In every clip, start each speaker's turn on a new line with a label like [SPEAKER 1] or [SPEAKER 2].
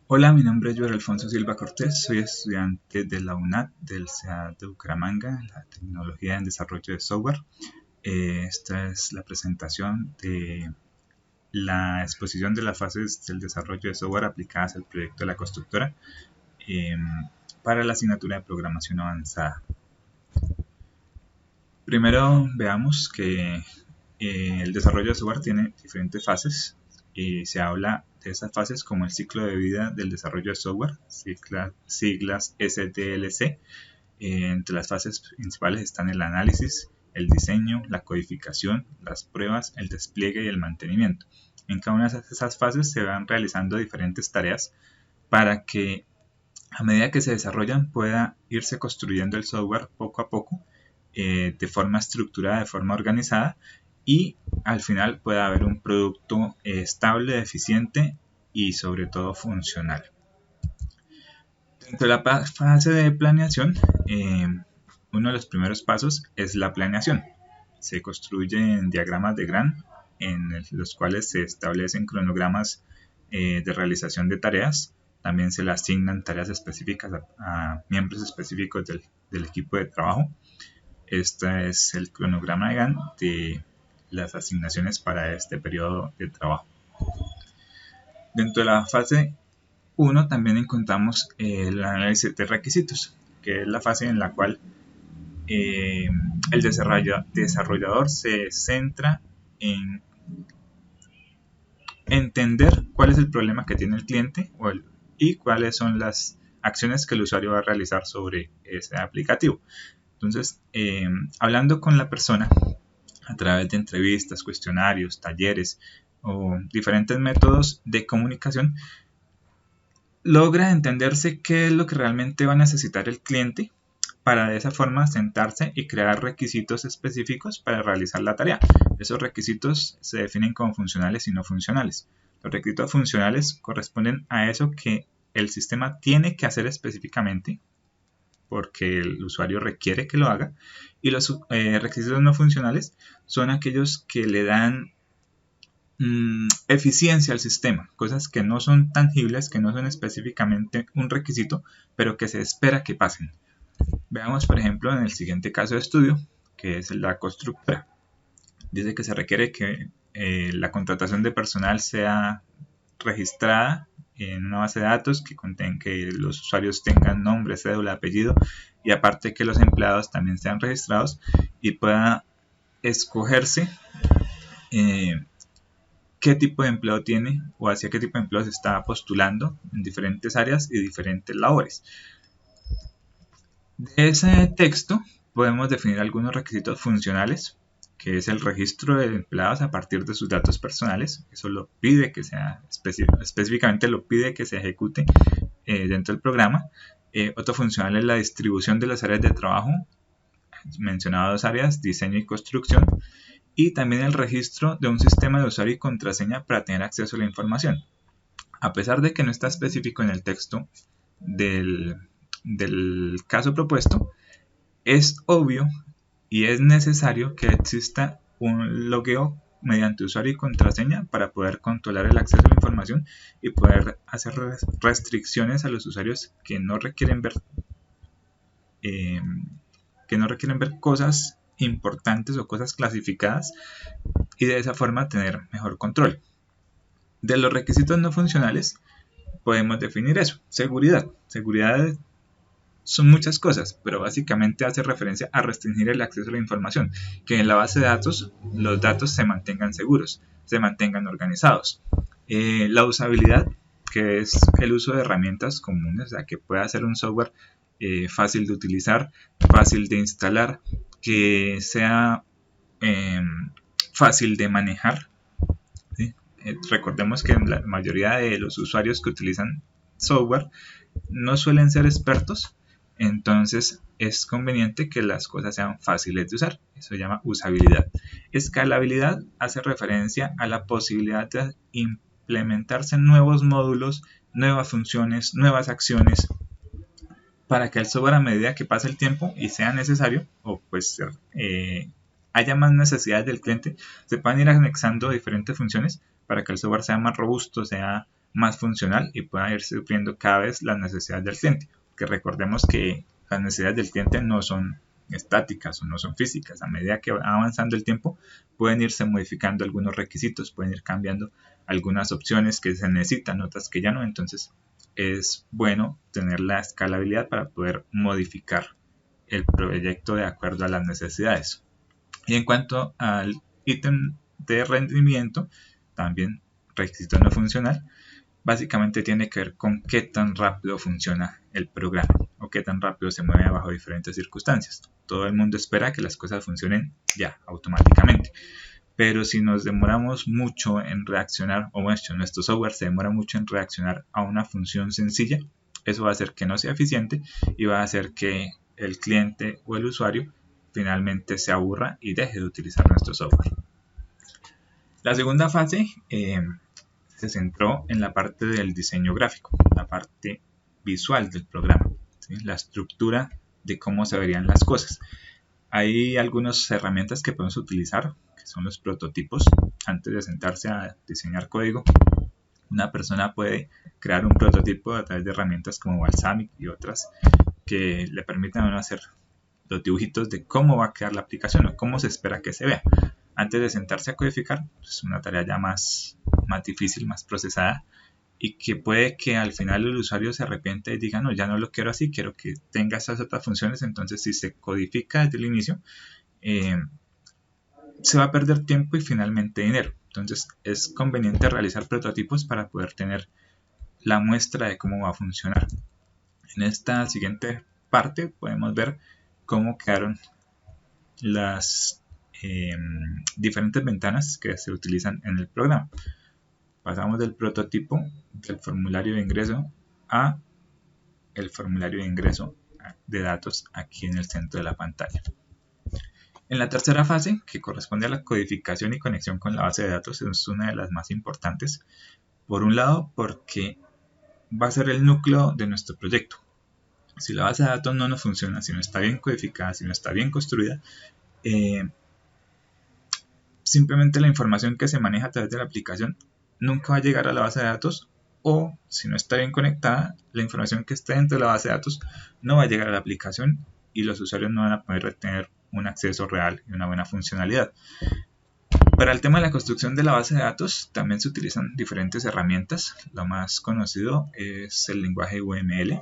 [SPEAKER 1] Hola, mi nombre es Joel Alfonso Silva Cortés, soy estudiante de la UNAD del CEA de Bucaramanga, la tecnología en desarrollo de software. Esta es la presentación de la exposición de las fases del desarrollo de software aplicadas al proyecto de la constructora eh, para la asignatura de programación avanzada. Primero veamos que el desarrollo de software tiene diferentes fases y se habla de esas fases como el ciclo de vida del desarrollo de software, siglas SDLC. Entre las fases principales están el análisis, el diseño, la codificación, las pruebas, el despliegue y el mantenimiento. En cada una de esas fases se van realizando diferentes tareas para que a medida que se desarrollan pueda irse construyendo el software poco a poco, de forma estructurada, de forma organizada, y al final pueda haber un producto estable, eficiente y sobre todo funcional. Dentro de la fase de planeación, uno de los primeros pasos es la planeación. Se construyen diagramas de Gantt en los cuales se establecen cronogramas de realización de tareas. También se le asignan tareas específicas a miembros específicos del equipo de trabajo. Este es el cronograma de Gantt de las asignaciones para este periodo de trabajo. Dentro de la fase 1 también encontramos el análisis de requisitos, que es la fase en la cual el desarrollador se centra en entender cuál es el problema que tiene el cliente y cuáles son las acciones que el usuario va a realizar sobre ese aplicativo. Entonces, hablando con la persona a través de entrevistas, cuestionarios, talleres o diferentes métodos de comunicación, logra entenderse qué es lo que realmente va a necesitar el cliente para de esa forma sentarse y crear requisitos específicos para realizar la tarea. Esos requisitos se definen como funcionales y no funcionales. Los requisitos funcionales corresponden a eso que el sistema tiene que hacer específicamente porque el usuario requiere que lo haga, y los requisitos no funcionales son aquellos que le dan eficiencia al sistema, cosas que no son tangibles, que no son específicamente un requisito, pero que se espera que pasen. Veamos, por ejemplo, en el siguiente caso de estudio, que es la constructora. Dice que se requiere que la contratación de personal sea registrada en una base de datos que los usuarios tengan nombre, cédula, apellido, y aparte que los empleados también sean registrados y pueda escogerse qué tipo de empleo tiene o hacia qué tipo de empleo se está postulando en diferentes áreas y diferentes labores. De ese texto podemos definir algunos requisitos funcionales, que es el registro de empleados a partir de sus datos personales. Eso lo pide que sea específicamente lo pide que se ejecute dentro del programa. Otro funcional es la distribución de las áreas de trabajo. Mencionado dos áreas, diseño y construcción, y también el registro de un sistema de usuario y contraseña para tener acceso a la información. A pesar de que no está específico en el texto del caso propuesto, es obvio y es necesario que exista un logueo mediante usuario y contraseña para poder controlar el acceso a la información y poder hacer restricciones a los usuarios eh, que no requieren ver cosas importantes o cosas clasificadas, y de esa forma tener mejor control. De los requisitos no funcionales podemos definir eso, seguridad. Seguridad son muchas cosas, pero básicamente hace referencia a restringir el acceso a la información, que en la base de datos los datos se mantengan seguros, se mantengan organizados. La usabilidad, que es el uso de herramientas comunes, o sea, que pueda ser un software fácil de utilizar, fácil de instalar, que sea eh, fácil de manejar. ¿Sí? Recordemos que la mayoría de los usuarios que utilizan software no suelen ser expertos, entonces es conveniente que las cosas sean fáciles de usar. Eso se llama usabilidad. Escalabilidad hace referencia a la posibilidad de implementarse nuevos módulos, nuevas funciones, nuevas acciones, para que el software, a medida que pase el tiempo y sea necesario, o pues haya más necesidades del cliente, se puedan ir anexando diferentes funciones para que el software sea más robusto, sea más funcional y pueda ir supliendo cada vez las necesidades del cliente. Que recordemos que las necesidades del cliente no son estáticas o no son físicas. A medida que va avanzando el tiempo, pueden irse modificando algunos requisitos, pueden ir cambiando algunas opciones que se necesitan, otras que ya no. Entonces es bueno tener la escalabilidad para poder modificar el proyecto de acuerdo a las necesidades. Y en cuanto al ítem de rendimiento, también requisito no funcional, básicamente tiene que ver con qué tan rápido funciona el programa o qué tan rápido se mueve bajo diferentes circunstancias. Todo el mundo espera que las cosas funcionen ya, automáticamente. Pero si nos demoramos mucho en reaccionar, o bueno, nuestro software se demora mucho en reaccionar a una función sencilla, eso va a hacer que no sea eficiente y va a hacer que el cliente o el usuario finalmente se aburra y deje de utilizar nuestro software. La segunda fase se centró en la parte del diseño gráfico, la parte visual del programa, ¿sí? La estructura de cómo se verían las cosas. Hay algunas herramientas que podemos utilizar, que son los prototipos. Antes de sentarse a diseñar código, una persona puede crear un prototipo a través de herramientas como Balsamiq y otras que le permiten a uno hacer los dibujitos de cómo va a quedar la aplicación o cómo se espera que se vea. Antes de sentarse a codificar, es una tarea ya más difícil, más procesada, y que puede que al final el usuario se arrepienta y diga, no, ya no lo quiero así, quiero que tenga esas otras funciones. Entonces, si se codifica desde el inicio, se va a perder tiempo y finalmente dinero. Entonces, es conveniente realizar prototipos para poder tener la muestra de cómo va a funcionar. En esta siguiente parte podemos ver cómo quedaron las diferentes ventanas que se utilizan en el programa. Pasamos del prototipo del formulario de ingreso a el formulario de ingreso de datos aquí en el centro de la pantalla. En la tercera fase, que corresponde a la codificación y conexión con la base de datos, es una de las más importantes. Por un lado, porque va a ser el núcleo de nuestro proyecto. Si la base de datos no nos funciona, si no está bien codificada, si no está bien construida, simplemente la información que se maneja a través de la aplicación nunca va a llegar a la base de datos, o si no está bien conectada, la información que está dentro de la base de datos no va a llegar a la aplicación y los usuarios no van a poder tener un acceso real y una buena funcionalidad. Para el tema de la construcción de la base de datos también se utilizan diferentes herramientas. Lo más conocido es el lenguaje UML,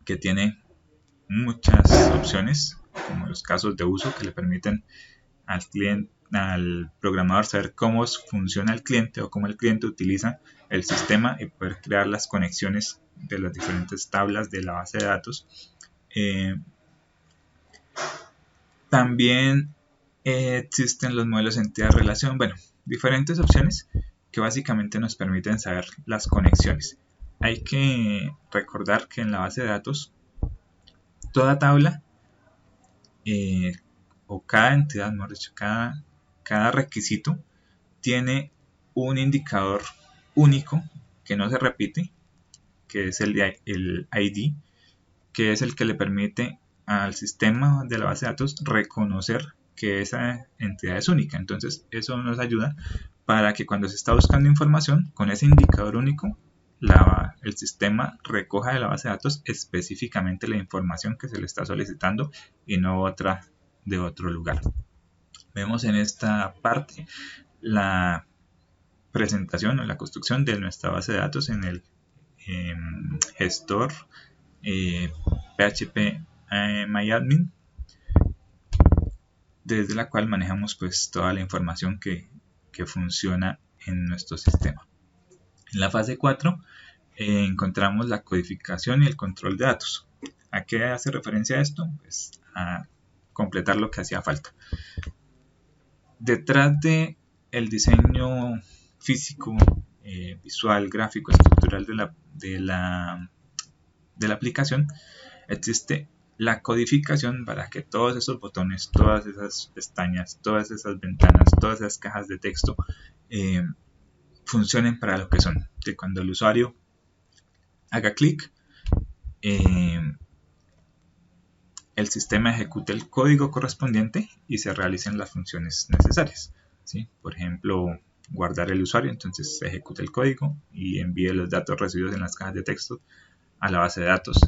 [SPEAKER 1] que tiene muchas opciones, como los casos de uso que le permiten al programador saber cómo funciona el cliente o cómo el cliente utiliza el sistema y poder crear las conexiones de las diferentes tablas de la base de datos. También existen los modelos de entidad-relación, bueno, diferentes opciones que básicamente nos permiten saber las conexiones. Hay que recordar que en la base de datos toda tabla o cada entidad, mejor dicho, cada requisito tiene un indicador único que no se repite, que es el ID, que es el que le permite al sistema de la base de datos reconocer que esa entidad es única. Entonces eso nos ayuda para que cuando se está buscando información con ese indicador único, el sistema recoja de la base de datos específicamente la información que se le está solicitando y no otra de otro lugar. Vemos en esta parte la presentación o la construcción de nuestra base de datos en el gestor PHP MyAdmin, desde la cual manejamos pues toda la información que funciona en nuestro sistema. En la fase 4 encontramos la codificación y el control de datos. ¿A qué hace referencia esto? Pues a completar lo que hacía falta. Detrás de el diseño físico, visual, gráfico, estructural de la aplicación, existe la codificación para que todos esos botones, todas esas pestañas, todas esas ventanas, todas esas cajas de texto funcionen para lo que son. Que cuando el usuario haga clic, el sistema ejecute el código correspondiente y se realicen las funciones necesarias, ¿sí? Por ejemplo, guardar el usuario, entonces se ejecuta el código y envíe los datos recibidos en las cajas de texto a la base de datos,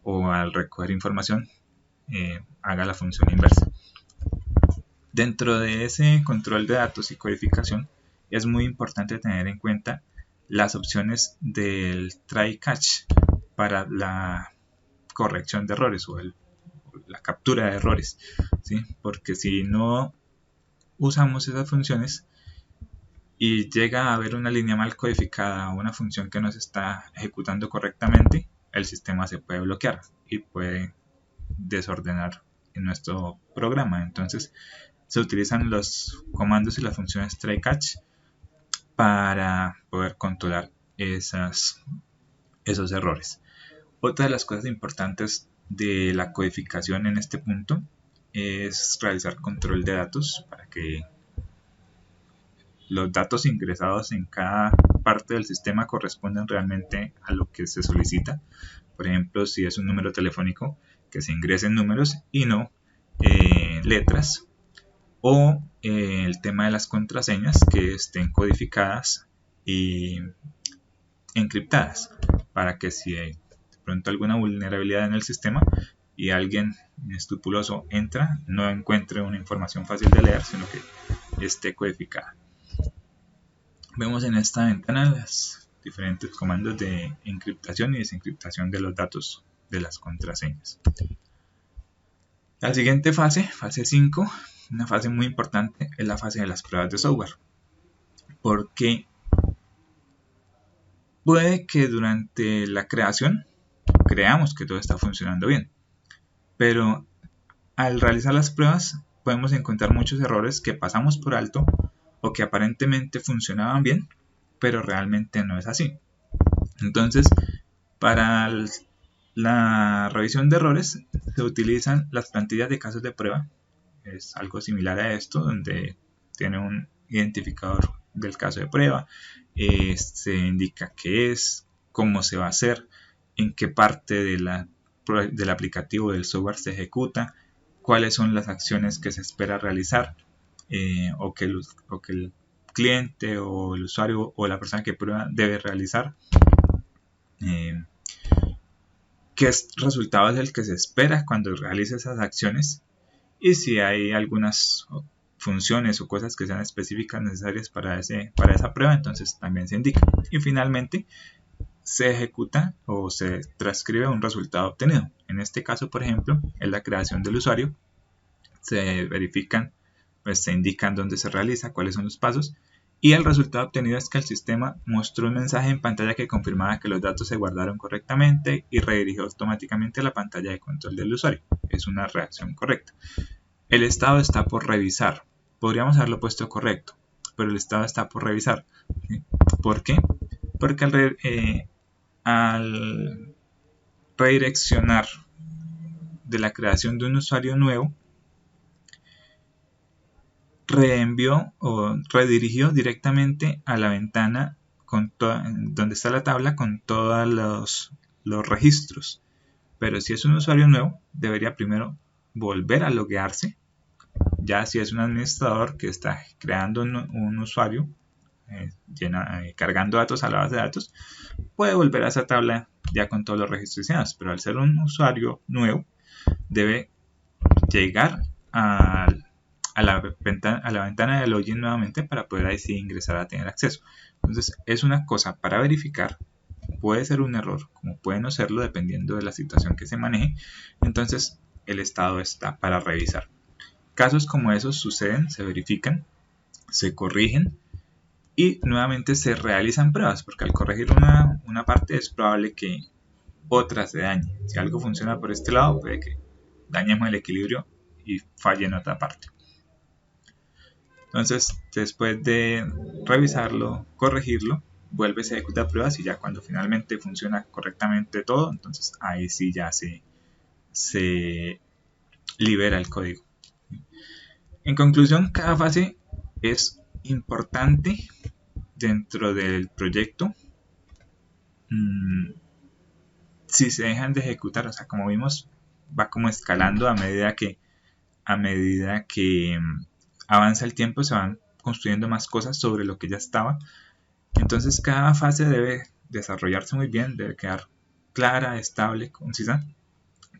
[SPEAKER 1] o al recoger información haga la función inversa. Dentro de ese control de datos y codificación es muy importante tener en cuenta las opciones del try catch para la corrección de errores o la captura de errores, ¿sí? Porque si no usamos esas funciones y llega a haber una línea mal codificada o una función que no se está ejecutando correctamente, el sistema se puede bloquear y puede desordenar en nuestro programa. Entonces se utilizan los comandos y las funciones try catch para poder controlar esos errores. Otra de las cosas importantes de la codificación en este punto es realizar control de datos para que los datos ingresados en cada parte del sistema correspondan realmente a lo que se solicita. Por ejemplo, si es un número telefónico, que se ingresen números y no letras. O el tema de las contraseñas, que estén codificadas y encriptadas, para que si hay de pronto alguna vulnerabilidad en el sistema y alguien escrupuloso entra, no encuentre una información fácil de leer, sino que esté codificada. Vemos en esta ventana los diferentes comandos de encriptación y desencriptación de los datos de las contraseñas. La siguiente fase, fase 5, una fase muy importante, es la fase de las pruebas de software. Porque puede que durante la creación creamos que todo está funcionando bien, pero al realizar las pruebas podemos encontrar muchos errores que pasamos por alto o que aparentemente funcionaban bien, pero realmente no es así. Entonces, para la revisión de errores se utilizan las plantillas de casos de prueba. Es algo similar a esto, donde tiene un identificador del caso de prueba, se indica qué es, cómo se va a hacer, en qué parte del aplicativo del software se ejecuta, cuáles son las acciones que se espera realizar, o que el cliente o el usuario o la persona que prueba debe realizar, qué resultado es el que se espera cuando realice esas acciones, y si hay algunas funciones o cosas que sean específicas necesarias para esa prueba, entonces también se indica. Y finalmente se ejecuta o se transcribe un resultado obtenido. En este caso, por ejemplo, es la creación del usuario. Se verifican, pues se indican dónde se realiza, cuáles son los pasos, y el resultado obtenido es que el sistema mostró un mensaje en pantalla que confirmaba que los datos se guardaron correctamente y redirigió automáticamente a la pantalla de control del usuario. Es una reacción correcta. El estado está por revisar. Podríamos haberlo puesto correcto, pero el estado está por revisar. ¿Sí? ¿Por qué? Porque al redireccionar de la creación de un usuario nuevo, reenvió o redirigió directamente a la ventana donde está la tabla con todos los registros. Pero si es un usuario nuevo, debería primero volver a loguearse. Ya si es un administrador que está creando un usuario, cargando datos a la base de datos, puede volver a esa tabla ya con todos los registros diseñados. Pero al ser un usuario nuevo, debe llegar a la ventana de login nuevamente para poder ahí sí ingresar a tener acceso. Entonces es una cosa para verificar. Puede ser un error, como puede no serlo, dependiendo de la situación que se maneje. Entonces el estado está para revisar. Casos como esos suceden, se verifican, se corrigen y nuevamente se realizan pruebas, porque al corregir una parte es probable que otra se dañe. Si algo funciona por este lado, puede que dañemos el equilibrio y falle en otra parte. Entonces, después de revisarlo, corregirlo, vuelve a ejecutar pruebas y ya cuando finalmente funciona correctamente todo, entonces ahí sí ya se libera el código. En conclusión, cada fase es importante dentro del proyecto. Si se dejan de ejecutar, o sea, como vimos, va como escalando a medida que avanza el tiempo, se van construyendo más cosas sobre lo que ya estaba. Entonces cada fase debe desarrollarse muy bien, debe quedar clara, estable, concisa,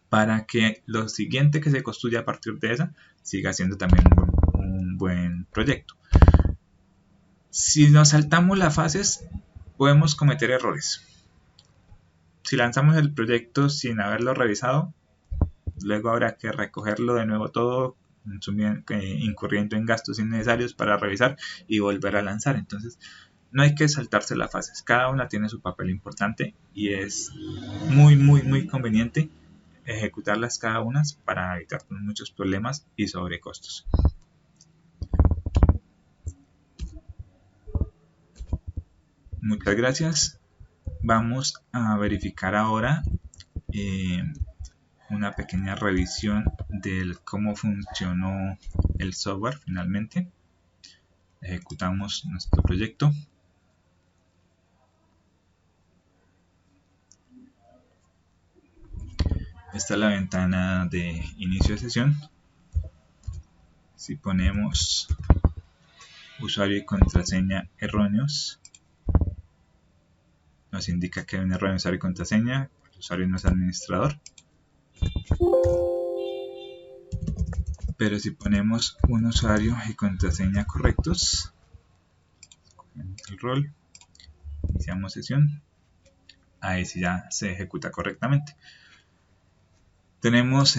[SPEAKER 1] para que lo siguiente que se construya a partir de esa siga siendo también un buen proyecto. Si nos saltamos las fases, podemos cometer errores. Si lanzamos el proyecto sin haberlo revisado, luego habrá que recogerlo de nuevo todo, incurriendo en gastos innecesarios para revisar y volver a lanzar. Entonces no hay que saltarse las fases, cada una tiene su papel importante y es muy conveniente ejecutarlas cada una para evitar muchos problemas y sobrecostos. Muchas gracias. Vamos a verificar ahora una pequeña revisión de cómo funcionó el software finalmente. Ejecutamos nuestro proyecto. Esta es la ventana de inicio de sesión. Si ponemos usuario y contraseña erróneos, nos indica que hay un error en usuario y contraseña, el usuario no es administrador. Pero si ponemos un usuario y contraseña correctos, escogemos el rol, iniciamos sesión, ahí sí ya se ejecuta correctamente. Tenemos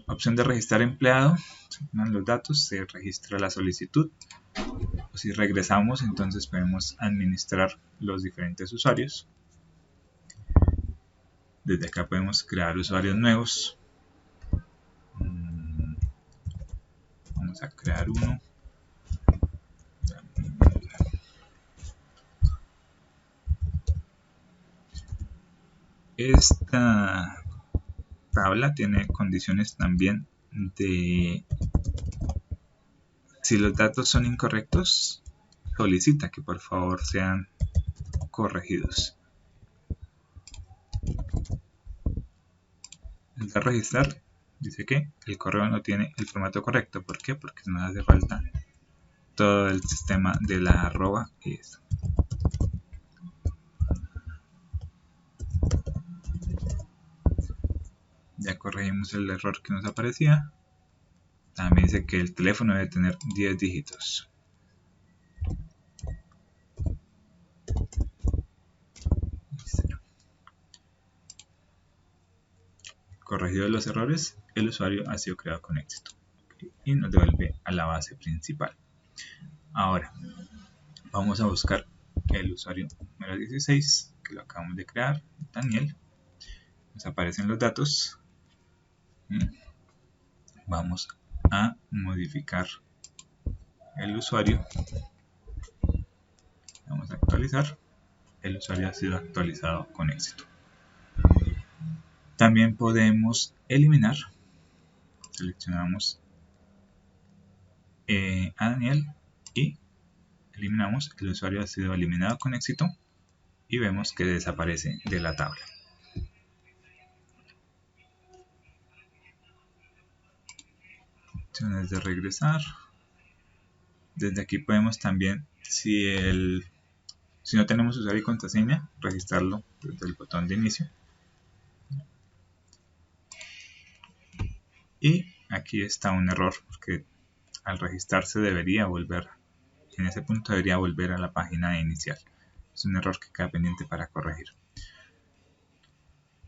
[SPEAKER 1] opción de registrar empleado, se ponen los datos, se registra la solicitud, o si regresamos entonces podemos administrar los diferentes usuarios. Desde acá podemos crear usuarios nuevos. Vamos a crear uno. Esta tabla tiene condiciones también de si los datos son incorrectos, solicita que por favor sean corregidos. Al dar registrar dice que el correo no tiene el formato correcto. ¿Por qué? Porque nos hace falta todo el sistema de la arroba y eso. Ya corregimos el error que nos aparecía. También dice que el teléfono debe tener 10 dígitos. Corregidos los errores, el usuario ha sido creado con éxito. Y nos devuelve a la base principal. Ahora, vamos a buscar el usuario número 16, que lo acabamos de crear, Daniel. Nos aparecen los datos. Vamos a modificar el usuario. Vamos a actualizar. El usuario ha sido actualizado con éxito. También podemos eliminar. Seleccionamos a Daniel y eliminamos. El usuario ha sido eliminado con éxito y vemos que desaparece de la tabla. Opciones de regresar. Desde aquí podemos también, si no tenemos usuario y contraseña, registrarlo desde el botón de inicio. Y aquí está un error, porque al registrarse debería volver, en ese punto debería volver a la página inicial. Es un error que queda pendiente para corregir.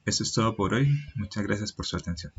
[SPEAKER 1] Eso es todo por hoy. Muchas gracias por su atención.